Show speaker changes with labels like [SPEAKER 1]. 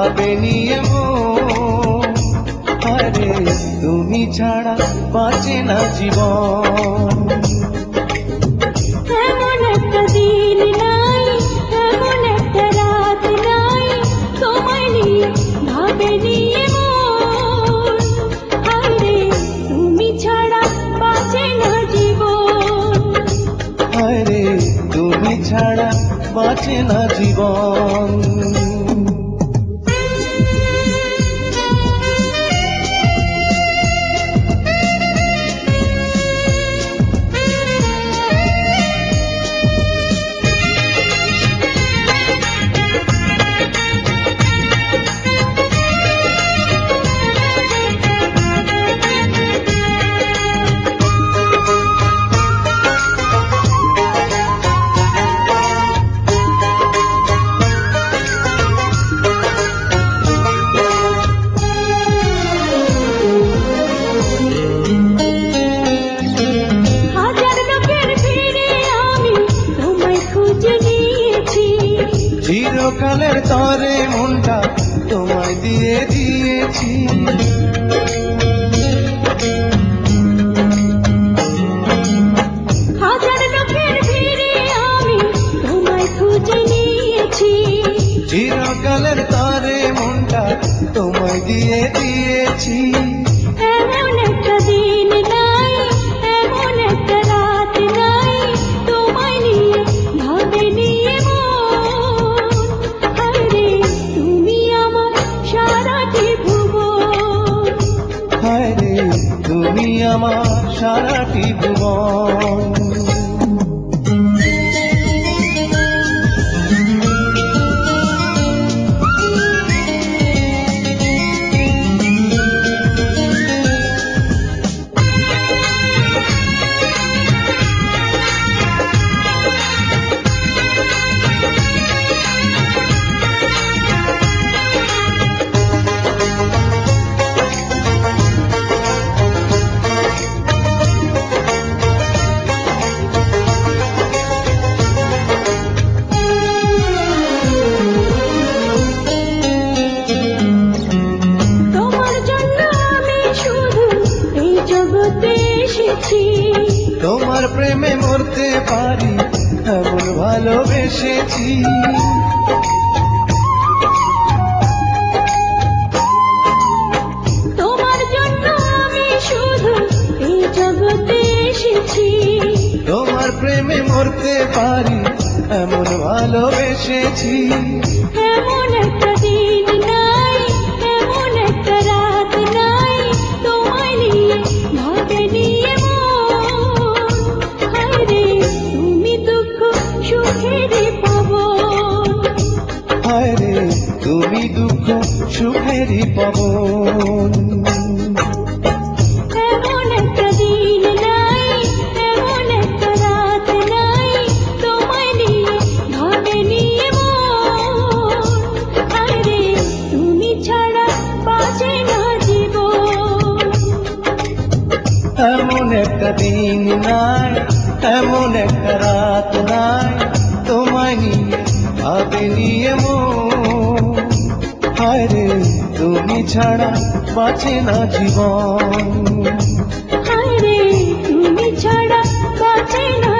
[SPEAKER 1] ভাবে নিয়ে মন। আরে তুমি ছাড়া বাঁচে না জীবন।
[SPEAKER 2] এমন একটা দিন নাই, এমন একটা রাত নাই, তোমায় নিয়ে ভাবে নিয়ে মন। আরে তুমি ছাড়া বাঁচে না জীবন।
[SPEAKER 1] আরে তুমি ছাড়া বাঁচে না জীবন। চিরকালের তরে মনটা তোমায় দিয়ে দিয়েছি।
[SPEAKER 2] হাজার লোকের ভিড়ে আমি তোমায় খুঁজে নিয়েছি।
[SPEAKER 1] চিরকালের তরে মনটা তোমায় দিয়ে দিয়েছি।
[SPEAKER 2] এমন একটা দিন নাই, এমন একটা রাত নাই, তোমায় নিয়ে ভাবে নিয়ে মন। আরে তুমি আমার সারাটি ভুবন।
[SPEAKER 1] আরে তুমি আমার সারাটি ভুবন। তোমার প্রেমে মরতে পারি এমন ভালোবেসেছি।
[SPEAKER 2] তোমার জন্য আমি শুধু এই জগতে এসেছি।
[SPEAKER 1] তোমার প্রেমে মরতে পারি এমন ভালোবেসেছি।
[SPEAKER 2] এমন একটা দিন নাই, এমন একটা রাত নাই, তোমায় নিয়ে ভাবে নিয়ে মন। আরে তুমি দুঃখ সুখেরই পাবন।
[SPEAKER 1] আরে তুমি দুঃখ সুখেরই পাবন।
[SPEAKER 2] এমন একটা দিন নাই, এমন একটা রাত নাই, তোমায় নিয়ে ভাবে নিয়ে মন। আরে তুমি ছাড়া বাঁচে না জীবন।
[SPEAKER 1] এমন একটা দিন নাই, এমন একটা রাত নাই, তোমায় নিয়ে ভাবে নিয়ে মন। আরে তুমি ছাড়া বাঁচে না জীবন।
[SPEAKER 2] আরে তুমি ছাড়া বাঁচে না